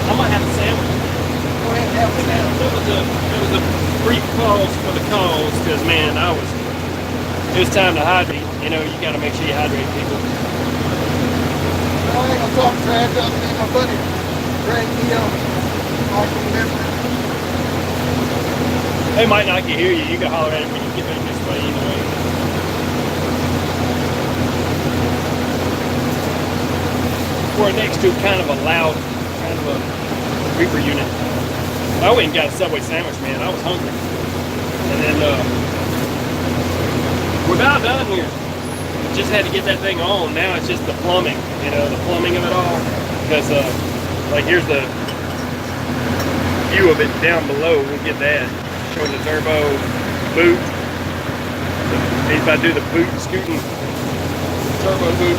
I might have a sandwich. Go ahead and have a sandwich. It was a brief pause for the cause because man, it was time to hydrate. You know, you got to make sure you hydrate people. I ain't gonna talk trash other than my buddy Greg Neal off from Memphis. They might not can hear you. You can holler at it when you get back this way either way. We're next to kind of a loud, kind of a reaper unit. I went and got a Subway sandwich, man. I was hungry. And then we're about done here. Just had to get that thing on. Now it's just the plumbing, you know, the plumbing of it all. Because, like, here's the view of it down below. We'll get that. Showing the turbo boot. He's about to do the boot scooting turbo boot.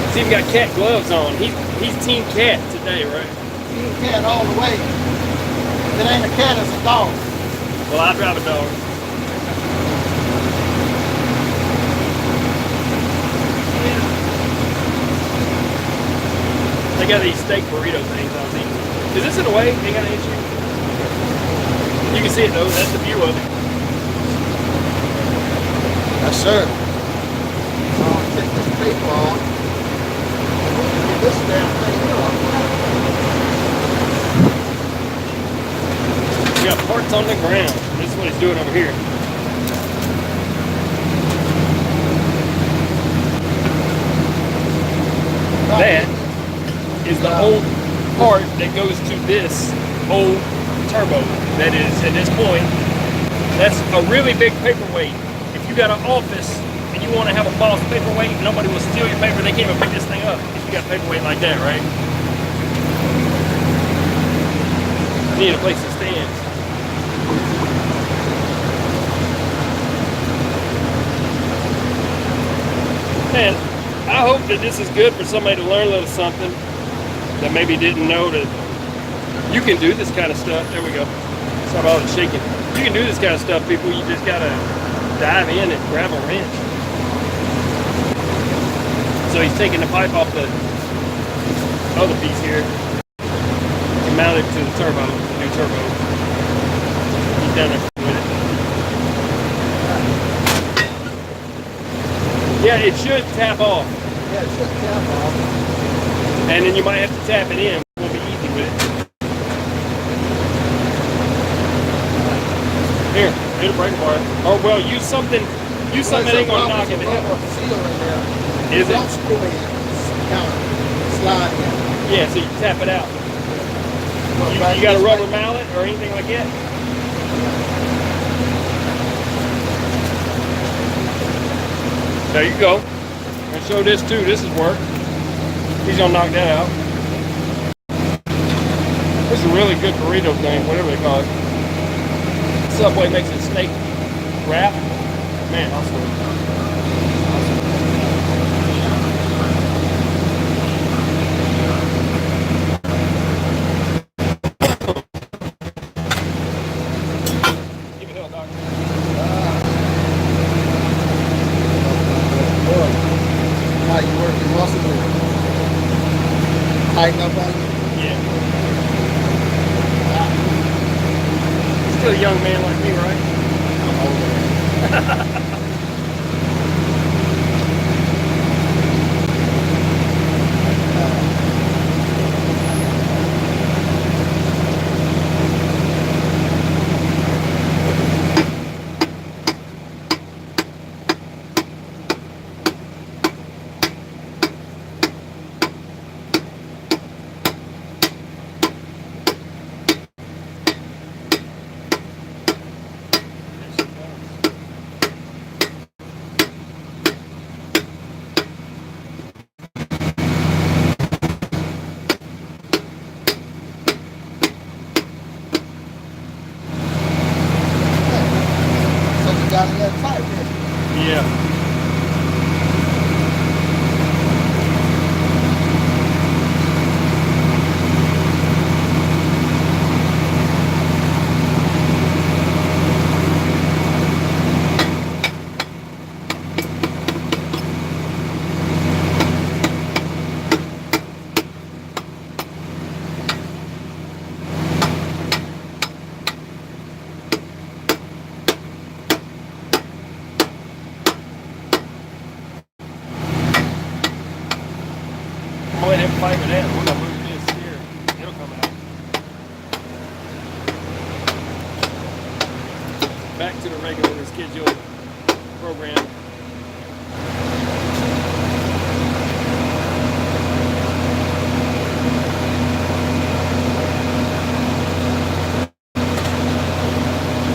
He's even got cat gloves on. He's Team Cat today, right? Team Cat all the way. If it ain't a cat, it's a dog. Well, I drive a dog. They got these steak burrito things I was eating. Is this in the way? Ain't got an issue? You can see it though, that's the view of it. Yes, sir. So I'll take this paper off. Get this damn thing off. We got parts on the ground. This is what he's doing over here. That is the old part that goes to this old turbo. That is, at this point, that's a really big paperweight. If you got an office and you want to have a boss paperweight, nobody will steal your paper. They can't even pick this thing up if you got a paperweight like that, right? You need a place to stand. Man, I hope that this is good for somebody to learn a little something that maybe didn't know that you can do this kind of stuff. There we go. Sorry about all the shaking. You can do this kind of stuff, people. You just gotta dive in and grab a wrench. So he's taking the pipe off the other piece here and mount it to the turbo, the new turbo. He's down there with it. Yeah, it should tap off. Yeah, it should tap off. And then you might have to tap it in. It won't be easy with it. Here, get a brake bar. Or well, use something that ain't gonna knock it down. Seal in there. Is it? Don't screw it. Kind of slide in. Yeah, so you tap it out. You got a rubber mallet or anything like that? There you go. And show this too. This is work. He's gonna knock that out. This is a really good burrito thing, whatever they call it. Subway makes a steak wrap. Man, I'll swear. Give it hell, doctor. How you work your muscles and tighten up on you? Yeah. Still a young man like me, right? I'm older. go ahead and fight with that. We're gonna move this here. It'll come out. Back to the regular scheduled program.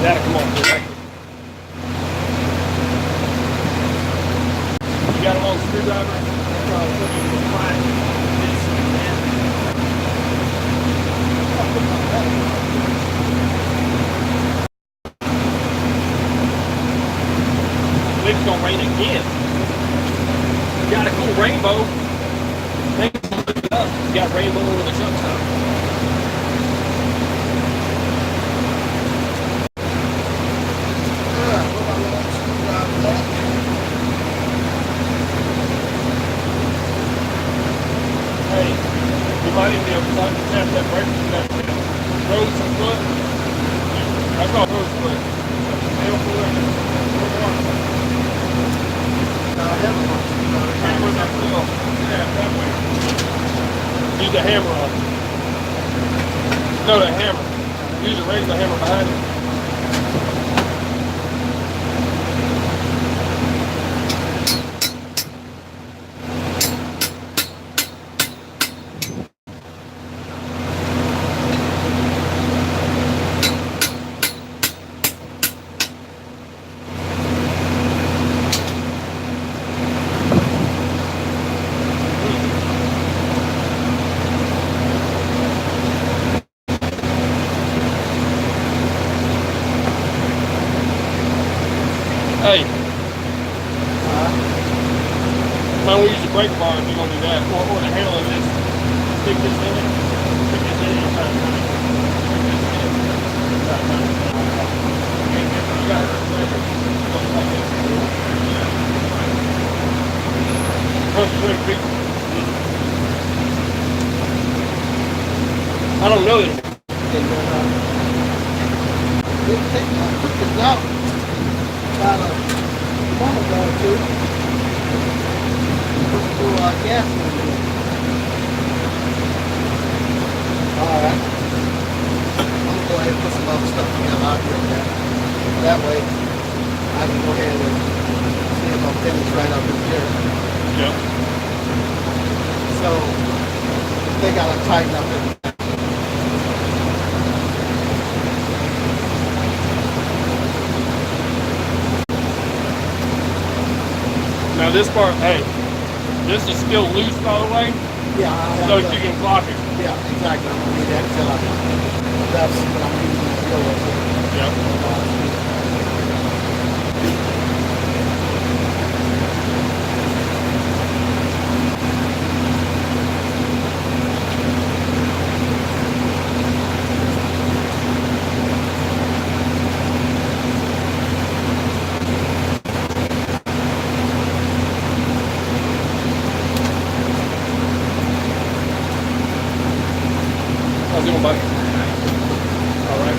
That'll come on. You got a long screwdriver? Probably put it in the flat. This and that. It's gonna rain again. You got a cool rainbow. Things look it up. You got rainbow over the truck stop. Hey, you might even be able to tap that brake and that rose foot. That's called rose foot. Tail foot. Hammer that wheel. Yeah, that way. Use the hammer on it. No, the hammer. Use the regular hammer behind it. Hey, might want to use the brake bar if you're going to do that, or the handle of this. Stick this in it. Stick this in it. You got it. I don't know this. I took this out about a month ago or two. Put some gas in it. Alright. I'm going to go ahead and put some other stuff together out here. That way, I can go ahead and see if I'm finished right up in here. Yep. So, they got to tighten up in. Now this part, hey, this is still loose by the way, Yeah. so you can block it. Yeah, exactly. I'm going to need that until that's what I'm using to go with. Yep. How's it going, buddy? All right.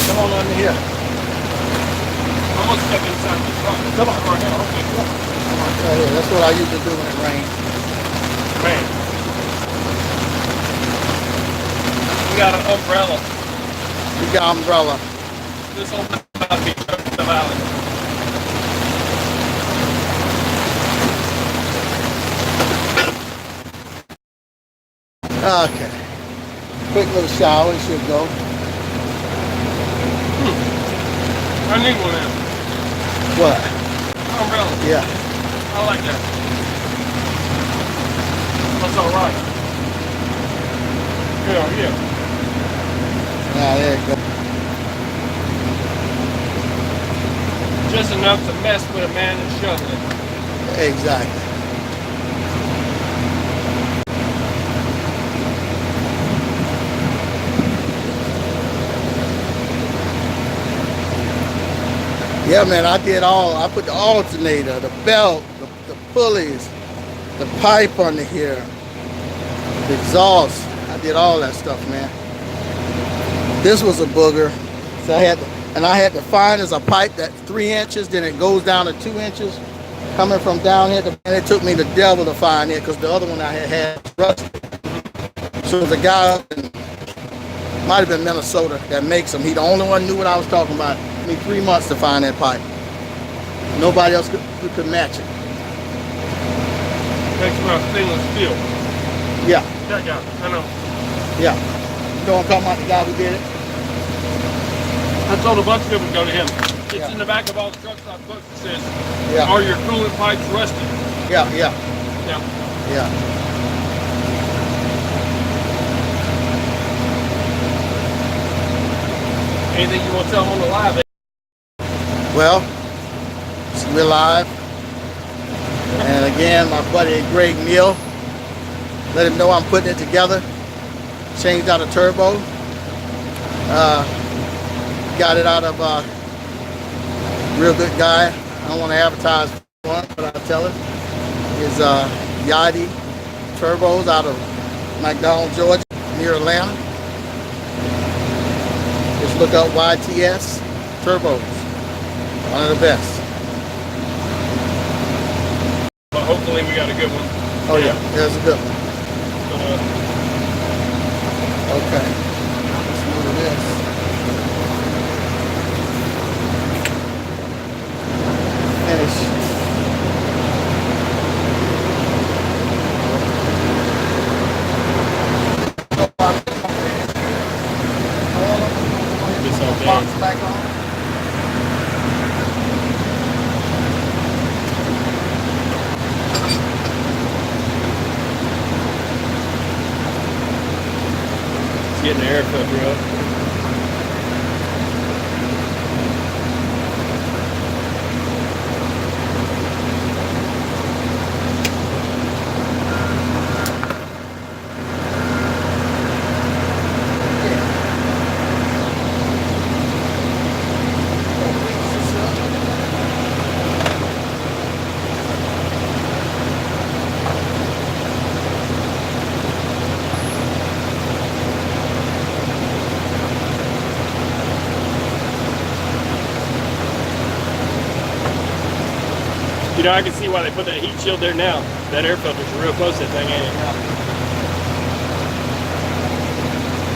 Come on under here. I'm gonna step inside the truck. Come on. Right now. Okay. Right here. That's what I usually do when it rains. Man. We got an umbrella. You got umbrella. This whole about to be the valley. Okay. Quick little shower, it should go. I need one now. What? Umbrella. Yeah. I like that. That's all right. Yeah, yeah. Yeah, there you go. Just enough to mess with a man and shoveling. Exactly. Yeah, man, I did all. I put the alternator, the belt, the pulleys, the pipe under here, the exhaust. I did all that stuff, man. This was a booger. So I had to find as a pipe that's 3 inches, then it goes down to 2 inches. Coming from down here, and it took me the devil to find it because the other one I had rusted. So there's a guy up in, might have been Minnesota, that makes them. He the only one knew what I was talking about. It took me 3 months to find that pipe. Nobody else could match it. Makes my stainless steel. Yeah, That guy, I know. yeah. You know what I'm talking about, the guy who did it? I told a bunch of people to go to him. It's Yeah. in the back of all the truck stop books. It says, Yeah. "Are your coolant pipes rusty?" Yeah, yeah, Yeah. yeah. Anything you want to tell them on the live? Well, we're live. And again, my buddy Greg Neal, let him know I'm putting it together. Changed out a turbo. Got it out of real good guy. I don't want to advertise for him, but I'll tell him. Is Yadi Turbos out of McDonald, Georgia, near Atlanta. Just look up YTS Turbos. One of the best. But hopefully we got a good one. Oh yeah, there's a good one. Okay. Let's move this. Finish. This all Box day. back on. It's getting the air filter up. You know, I can see why they put that heat shield there now. That air filter's real close to that thing, ain't it?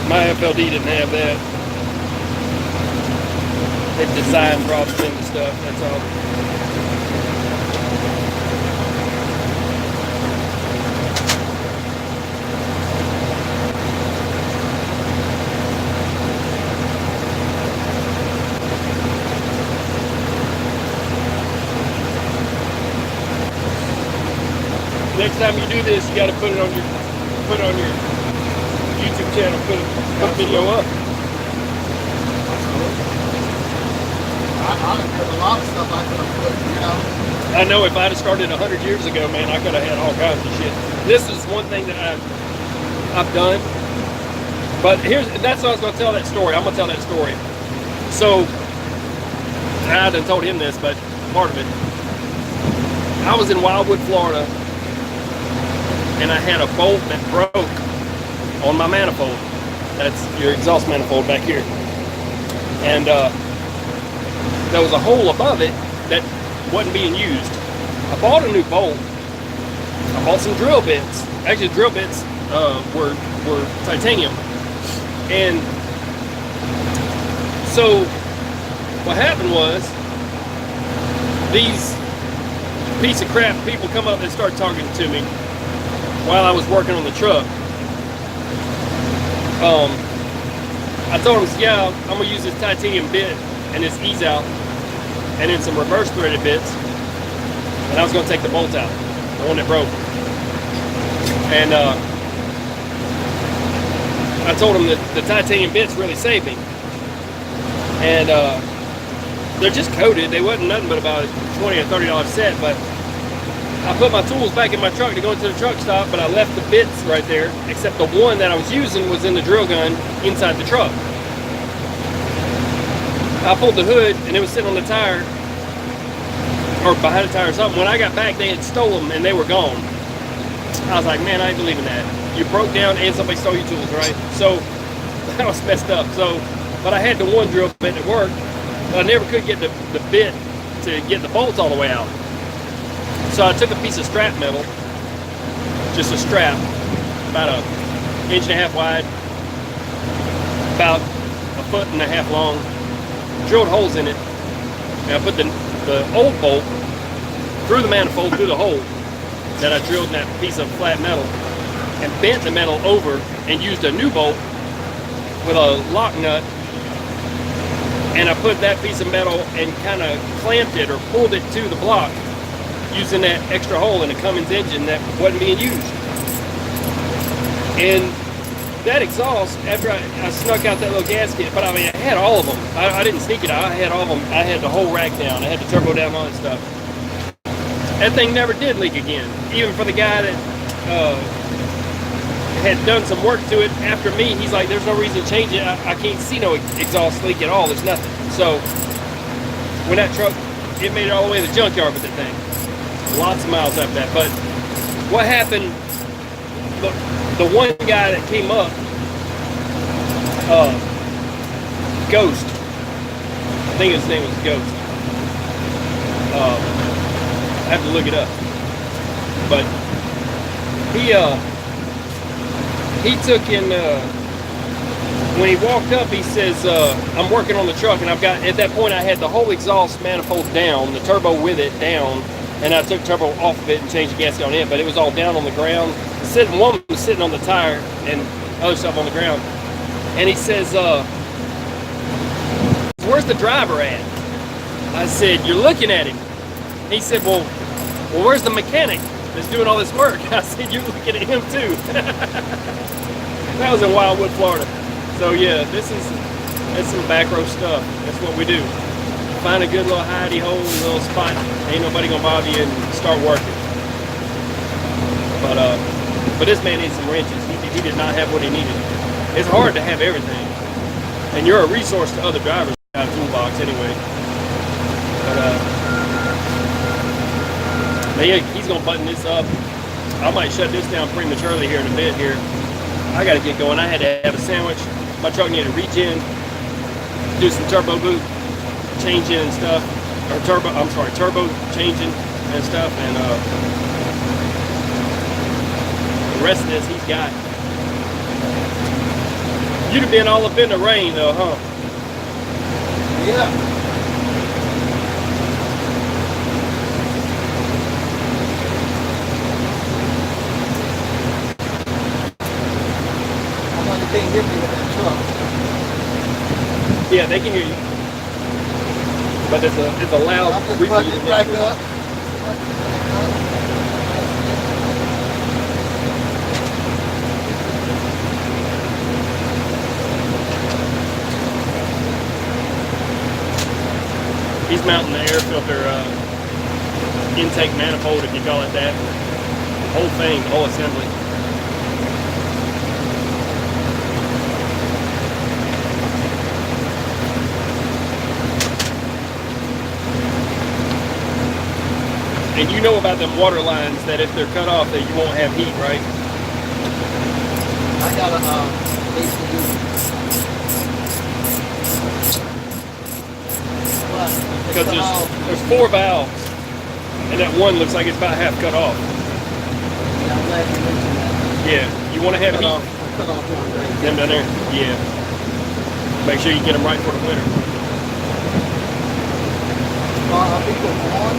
My FLD didn't have that. It design problems into stuff, that's all. Next time you do this, you got to put it on your YouTube channel. Put a video up. I have a lot of stuff I could have put, you know. I know if I'd have started 100 years ago, man, I could have had all kinds of shit. This is one thing that I've done. But that's what I was going to tell that story. I'm going to tell that story. So I done told him this, but part of it. I was in Wildwood, Florida, and I had a bolt that broke on my manifold. That's your exhaust manifold back here. And there was a hole above it that wasn't being used. I bought a new bolt. I bought some drill bits. Actually, the drill bits were titanium. And so what happened was, these piece of crap people come up and start talking to me while I was working on the truck. I told them, yeah, I'm gonna use this titanium bit and this ease out, and then some reverse threaded bits, and I was gonna take the bolt out, the one that broke. And I told them that the titanium bits really saved me. And they're just coated. They wasn't nothing but about a $20 or $30 set, but I put my tools back in my truck to go into the truck stop, but I left the bits right there, except the one that I was using was in the drill gun inside the truck. I pulled the hood and it was sitting on the tire, or behind the tire or something. When I got back, they had stolen them and they were gone. I was like, man, I ain't believing that. You broke down and somebody stole your tools, right? So that was messed up. So, but I had the one drill bit that worked, but I never could get the bit to get the bolts all the way out. So I took a piece of strap metal, just a strap, about an 1.5 inches wide, about 1.5 foot long, drilled holes in it, and I put the old bolt through the manifold, through the hole that I drilled in that piece of flat metal, and bent the metal over and used a new bolt with a lock nut, and I put that piece of metal and kind of clamped it or pulled it to the block using that extra hole in the Cummins engine that wasn't being used. And that exhaust, after I snuck out that little gasket, but I mean, I had all of them. I didn't sneak it out. I had all of them. I had the whole rack down. I had the turbo down, all that stuff. That thing never did leak again. Even for the guy that had done some work to it after me, he's like, there's no reason to change it. I can't see no exhaust leak at all. There's nothing. So when that truck, it made it all the way to the junkyard with that thing. Lots of miles after that. But what happened, the one guy that came up, Ghost, I think his name was Ghost. I have to look it up. But he took in, when he walked up, he says, I'm working on the truck, and I've got, at that point I had the whole exhaust manifold down, the turbo with it down, and I took turbo off of it and changed the gasket on it, but it was all down on the ground. One was sitting on the tire and other stuff on the ground. And he says, where's the driver at? I said, you're looking at him. He said, well, where's the mechanic that's doing all this work? I said, you're looking at him too. That was in Wildwood, Florida. So yeah, that's some back row stuff. That's what we do. Find a good little hidey hole, little spot. Ain't nobody gonna bother you and start working. But this man needs some wrenches. He did not have what he needed. It's hard to have everything, and you're a resource to other drivers out of toolbox anyway. But yeah, he's gonna button this up. I might shut this down prematurely here in a bit. Here, I got to get going. I had to have a sandwich. My truck needed to regen, do some turbo boot changing and stuff, or turbo changing and stuff, and the rest of this he's got. You'd have been all up in the rain though, huh? Yeah. I want to hit me with that truck. Yeah, they can hear you. But it's a loud I'm just putting it back up. He's mounting the air filter intake manifold, if you call it that. The whole thing, the whole assembly. And you know about them water lines that if they're cut off that you won't have heat, right? I got a ACU. What? because there's 4 valves, and that one looks like it's about half cut off. Yeah, I'm glad you mentioned that. Yeah, you want to have heat. Cut off one right Them down there. Yeah. Make sure you get them right for the winter. I think the one,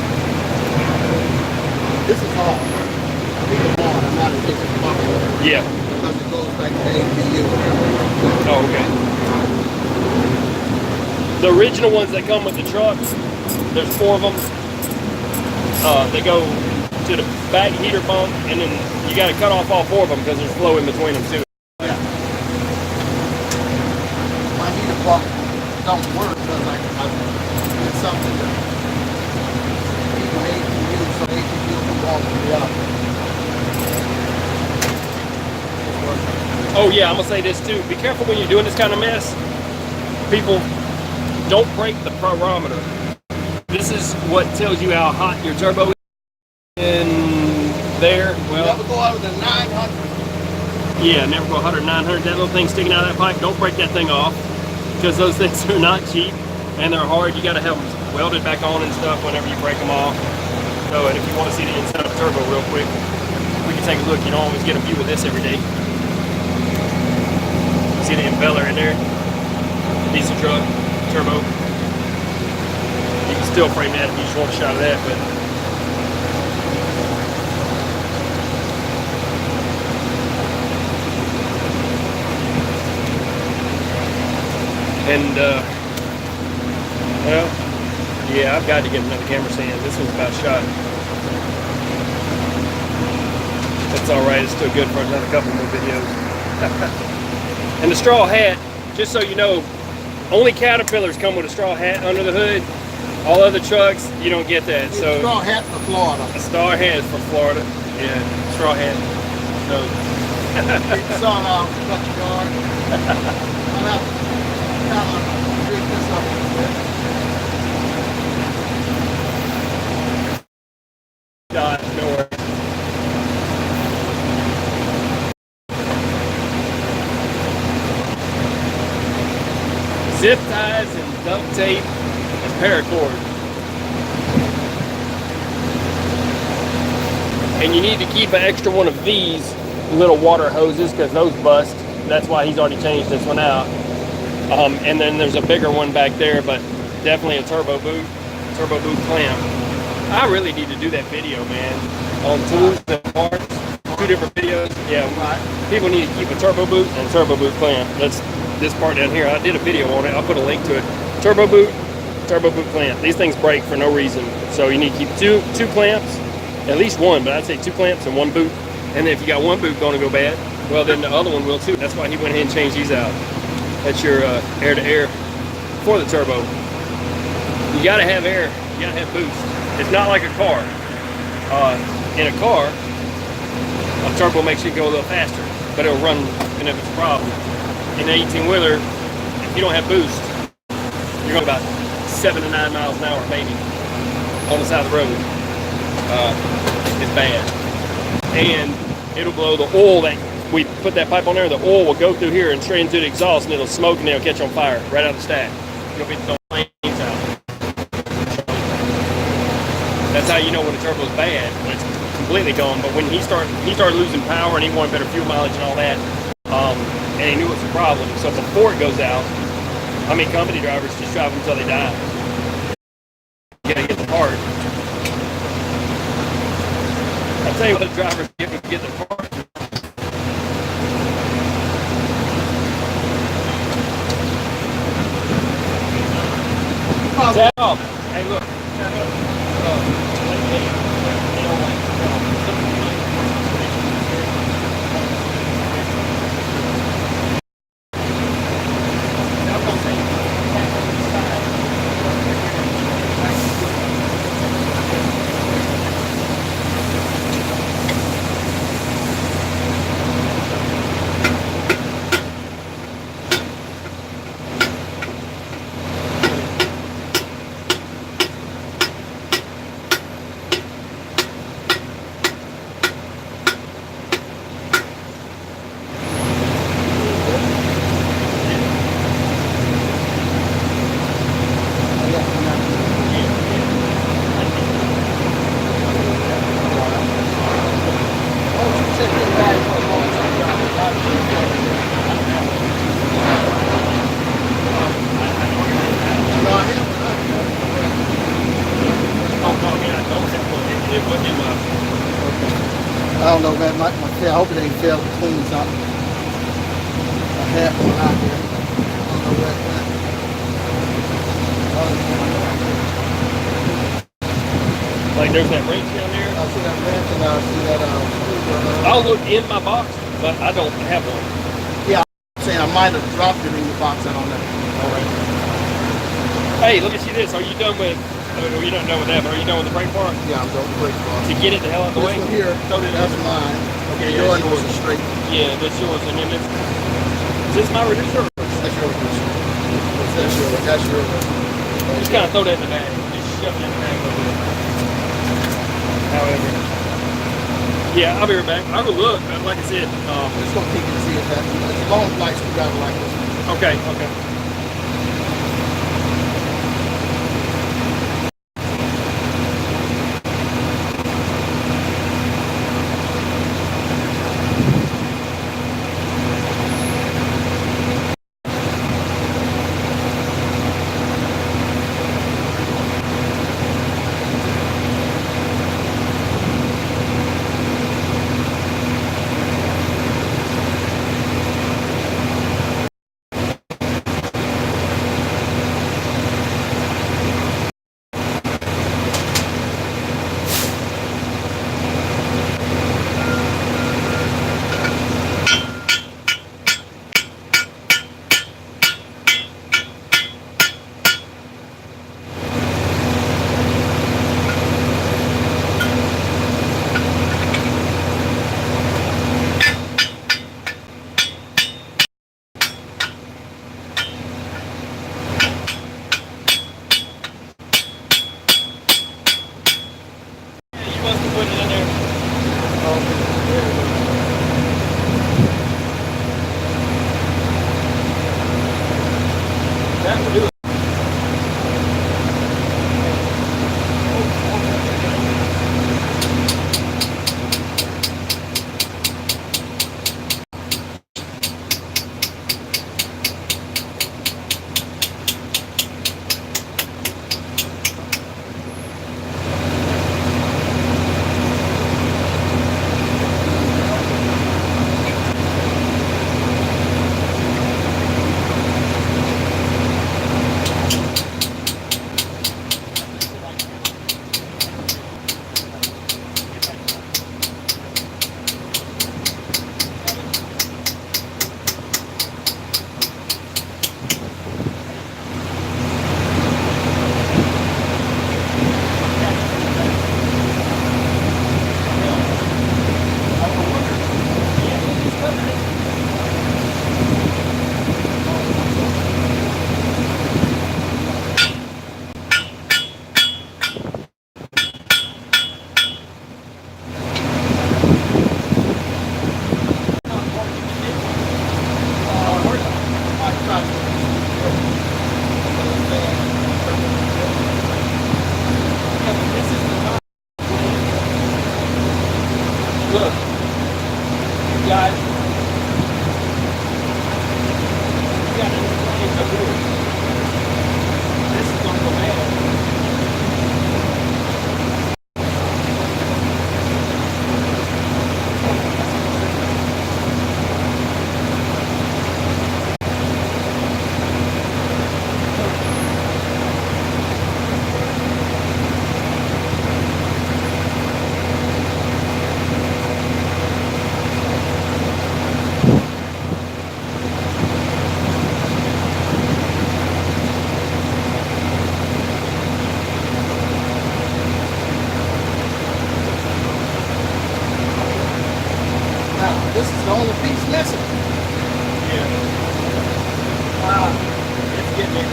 this is hard. I think the one, I'm not a big fucker. Yeah. Because it goes back to APU. Oh, okay. The original ones that come with the trucks, there's 4 of them. They go to the back heater pump, and then you got to cut off all 4 of them because there's flow in between them too. Yeah. My heater pump don't work because I did something to keep my APU so APU can walk me up. Oh yeah, I'm gonna say this too. Be careful when you're doing this kind of mess. People, don't break the pyrometer. This is what tells you how hot your turbo is in there. Well, never go out of the 900. Yeah, never go 100, 900. That little thing sticking out of that pipe, don't break that thing off, because those things are not cheap and they're hard. You got to have them welded back on and stuff whenever you break them off. So, and if you want to see the inside of a turbo real quick, we can take a look. You don't always get a view of this every day. See the impeller in there? Diesel truck, turbo. You can still frame that if you just want a shot of that, but and well, yeah, I've got to get another camera stand. This one's about shot. That's all right. It's still good for another couple more videos. And the straw hat, just so you know, only Caterpillars come with a straw hat under the hood. All other trucks, you don't get that. It's so a straw hat for Florida. A straw hat is for Florida. Yeah, straw hat. So Take the sun off, cut your yard. Pick this up a bit. no worries. Zip ties and duct tape and paracord. And you need to keep an extra one of these little water hoses because those bust. That's why he's already changed this one out. And then there's a bigger one back there, but definitely a turbo boot clamp. I really need to do that video, man, on tools and parts. 2 different videos. Yeah, people need to keep a turbo boot and turbo boot clamp. That's this part down here. I did a video on it. I'll put a link to it. Turbo boot clamp. These things break for no reason, so you need to keep two clamps, at least one, but I'd say 2 clamps and 1 boot. And then if you got 1 boot going to go bad, well, then the other one will too. That's why he went ahead and changed these out. That's your air to air for the turbo. You got to have air. You got to have boost. It's not like a car. In a car, a turbo makes it go a little faster, but it'll run, and if it's a problem. In an 18-wheeler, if you don't have boost, you're going about 7 to 9 miles an hour, maybe, on the side of the road. It's bad. And it'll blow the oil that we put that pipe on there, the oil will go through here and straight into the exhaust, and it'll smoke and it'll catch on fire right out of the stack. You'll be throwing flames out. That's how you know when a turbo's bad, when it's completely gone. But when he started losing power and he wanted better fuel mileage and all that, and he knew it was a problem. So before it goes out, I mean, company drivers just drive them until they die. You gotta get the part. I'll tell you what the drivers get the part. Tap off. Hey, look. I don't know, man. I hope it ain't failed between something. I had one out here. I don't know where it's at. Like there's that wrench down there. I see that wrench and I see that screwdriver. I'll look in my box, but I don't have one. Yeah, I'm saying I might have dropped it in your box. I don't know. All right. Hey, let me see this. Are you done with? Oh, you're not done with that, but are you done with the brake bar? Yeah, I'm done with the brake bar. To get it the hell out of the way. This one here, that's mine. Okay, yours yeah, was a straight. Yeah, that's yours. And then is this my reducer? That's your reducer. That's yours. That's yours. Just kind of throw that in the bag. Just shove it in the bag a little bit. However. Yeah, I'll be right back. I will look. Like I said, just gonna peek and see if that. It's a long flight screwdriver like this. Okay, okay. Look, guys, you got to this is going to go bad. This is the only piece missing. Yeah. Wow. It's getting it.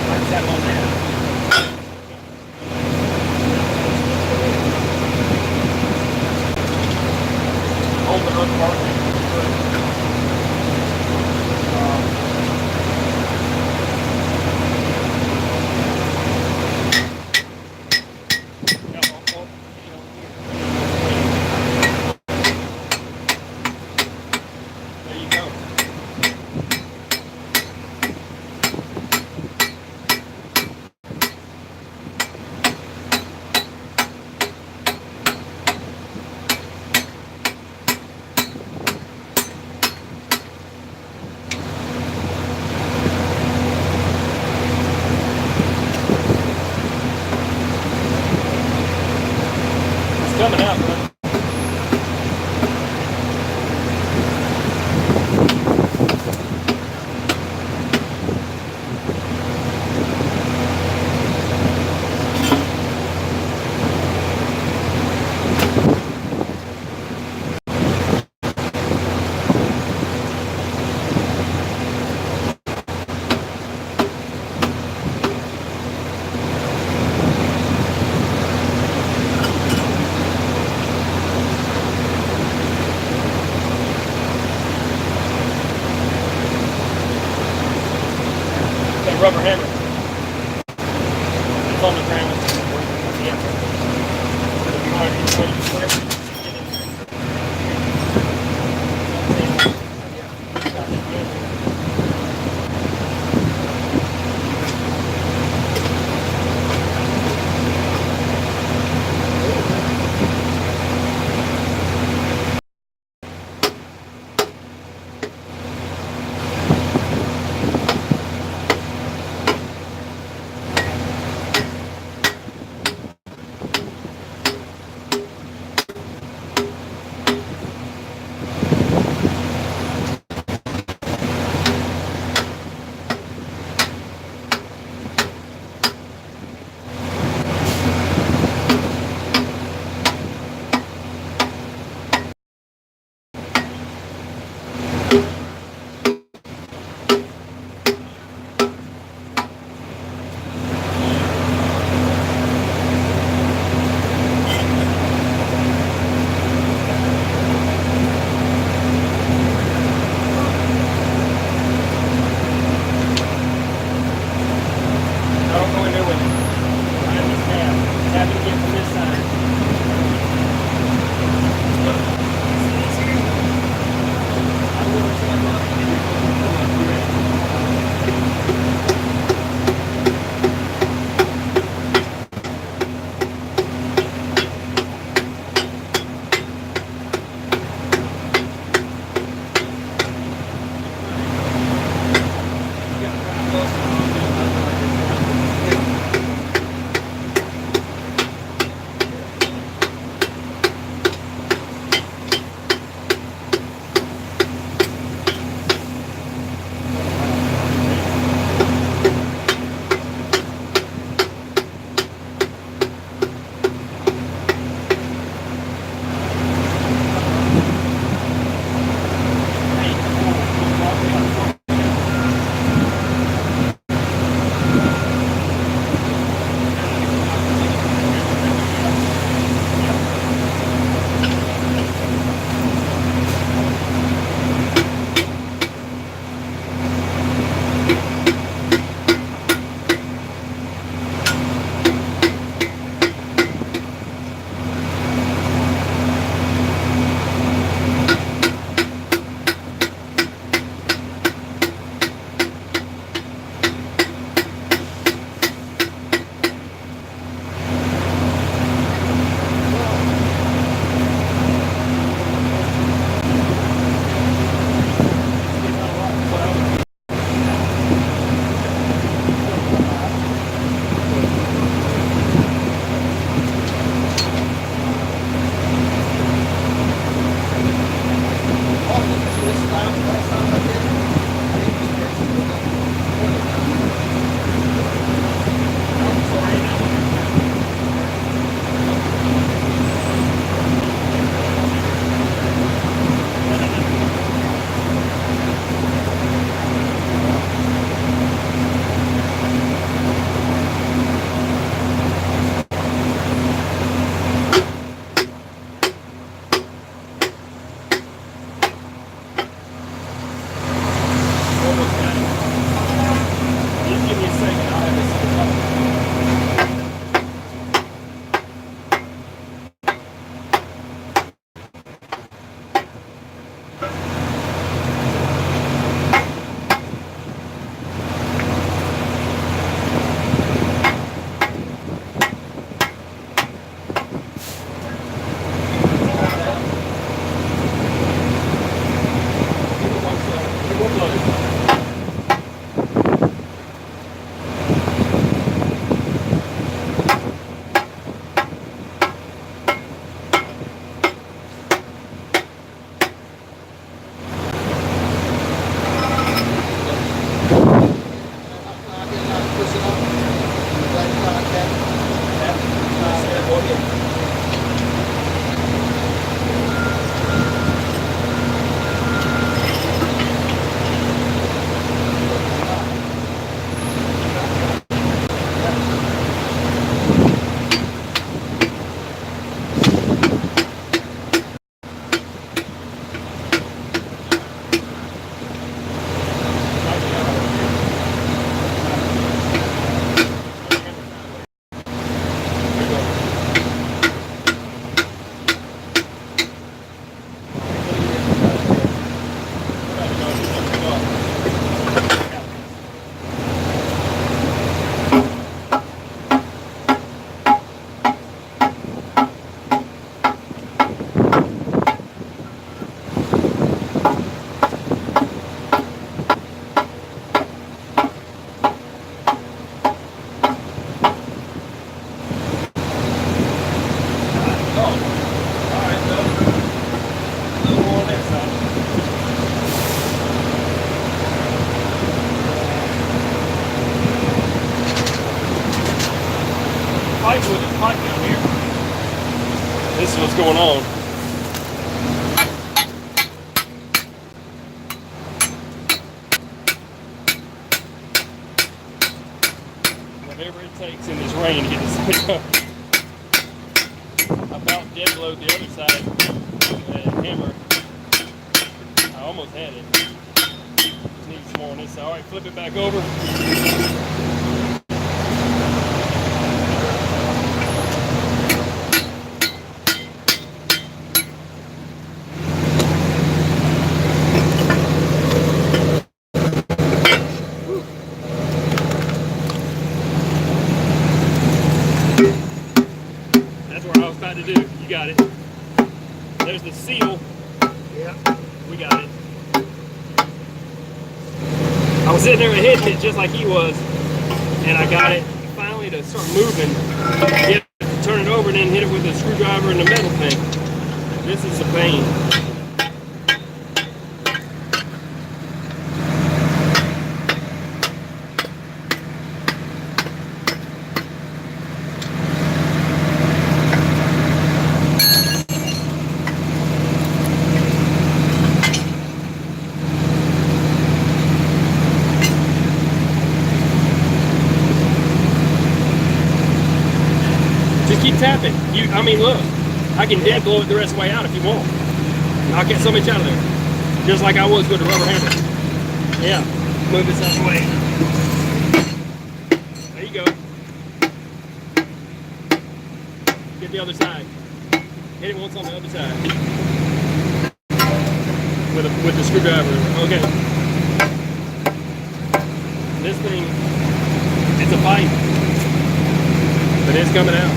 What's that on there? Hold the hook part. coming out, bro. Rubber hammer. It's on the ground. Yeah. Don't go in there with it. Behind this tab. Tap it again from this side. fighting with his pipe down here. This is what's going on. Whatever it takes in this rain to get this thing up. I about dead blowed the other side with a hammer. I almost had it. Just need some more on this side. Alright, flip it back over. Got it. There's the seal. Yeah. We got it. I was sitting there hitting it just like he was, and I got it finally to start moving. Turn it over and then hit it with a screwdriver and the metal thing. This is a pain. Just keep tapping. I mean, look, I can dead blow it the rest of the way out if you want. I'll get so much out of there. Just like I was with the rubber hammer. Yeah, move this out of the way. There you go. Get the other side. Hit it once on the other side. With the screwdriver. Okay. This thing, it's a fight. But it's coming out.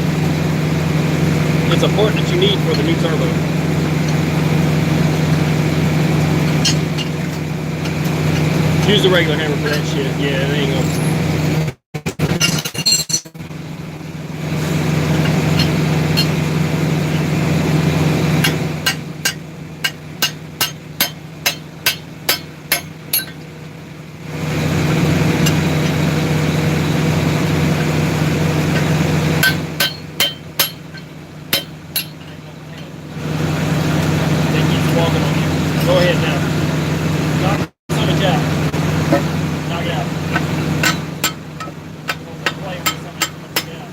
It's a part that you need for the new turbo. Use the regular hammer for that shit. Yeah, it ain't gonna. Go ahead now. Knock so much out. Knock it out. Play with something. Yeah.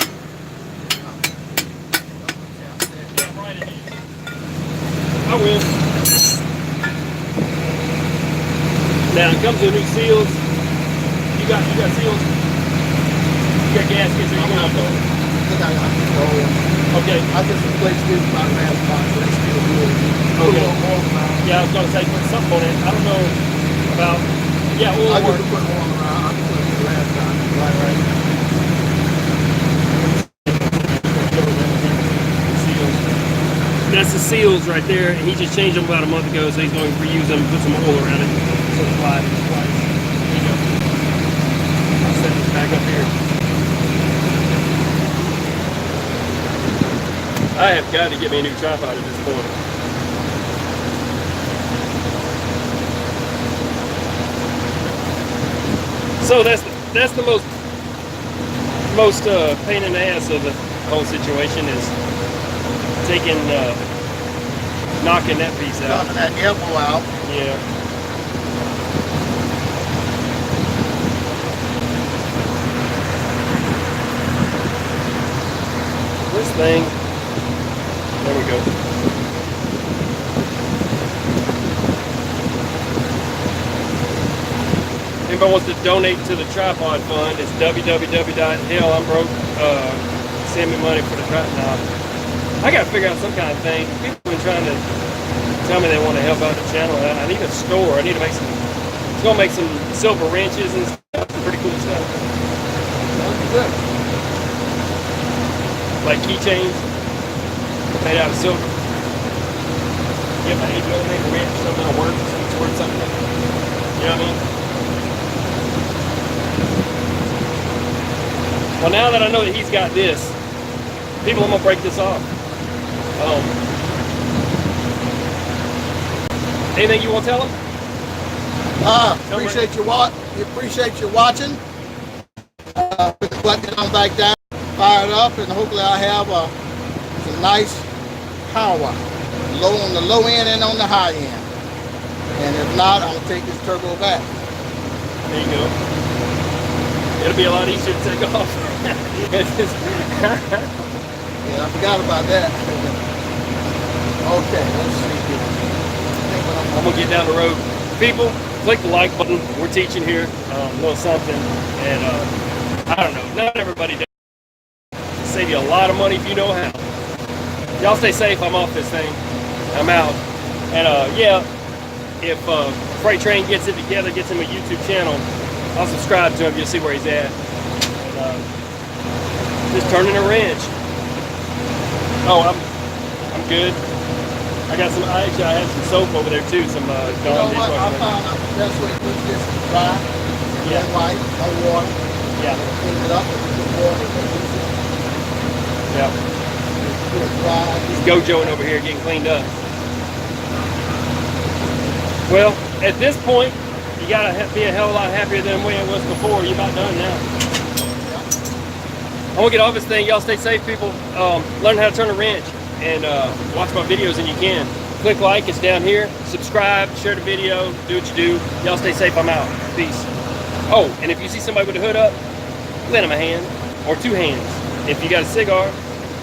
Yeah, right in here. I will. Now it comes with new seals. You got seals? You got gaskets or you got those? I think I got control. Okay. I just replaced this by last box, so it's still good. Okay. Yeah, I was gonna say put something on it. I don't know about oil I work. just put one around. I put it last time. Right. Seals. That's the seals right there, and he just changed them about a month ago, so he's going to reuse them, put some oil around it, so it's fly. There you go. I'll set this back up here. I have got to get me a new tripod at this point. So that's the most pain in the ass of the whole situation is taking knocking that piece out. Knocking that elbow out. Yeah. This thing. There we go. Anybody wants to donate to the tripod fund, it's www.hellimbroke. Send me money for the tripod. Nah, I got to figure out some kind of thing. People have been trying to tell me they want to help out the channel. I need a store. I need to make some. It's gonna make some silver wrenches and stuff. Some pretty cool stuff. That'd be good. Like keychains made out of silver. Give my age old name a wrench, something that'll work, something's worth something. You know what I mean? Well, now that I know that he's got this, people, I'm gonna break this off. Anything you want to tell them? Appreciate you watching. Put the button on back down. fire it up, and hopefully I have some nice power, low on the low end and on the high end. And if not, I'm gonna take this turbo back. There you go. It'll be a lot easier to take off. Yeah, I forgot about that. Okay, let's see here. I'm gonna get down the road. People, click the like button. We're teaching here a little something, and I don't know, not everybody does. It'll save you a lot of money if you know how. Y'all stay safe. I'm off this thing. I'm out. And yeah, if Freight Train gets it together, gets him a YouTube channel, I'll subscribe to him. You'll see where he's at. And, just turning a wrench. Oh, I'm good. I got some. I have some soap over there too. Some You know what? I found out the best way to do this is dry. Yeah. White, no water. Yeah. Clean it up and put water in it. Yeah. Put it dry. He's Gojoing over here getting cleaned up. Well, at this point, you gotta be a hell of a lot happier than the way it was before. You're about done now. I'm gonna get off this thing. Y'all stay safe, people. Learn how to turn a wrench and watch my videos, and you can. Click like, it's down here. Subscribe, share the video, do what you do. Y'all stay safe. I'm out. Peace. Oh, and if you see somebody with a hood up, lend them a hand or two hands. If you got a cigar,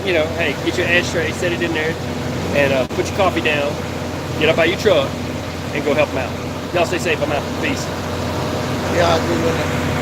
you know, hey, get your ashtray, set it in there, and put your coffee down. Get up out your truck and go help them out. Y'all stay safe. I'm out. Peace. Yeah, I agree with it.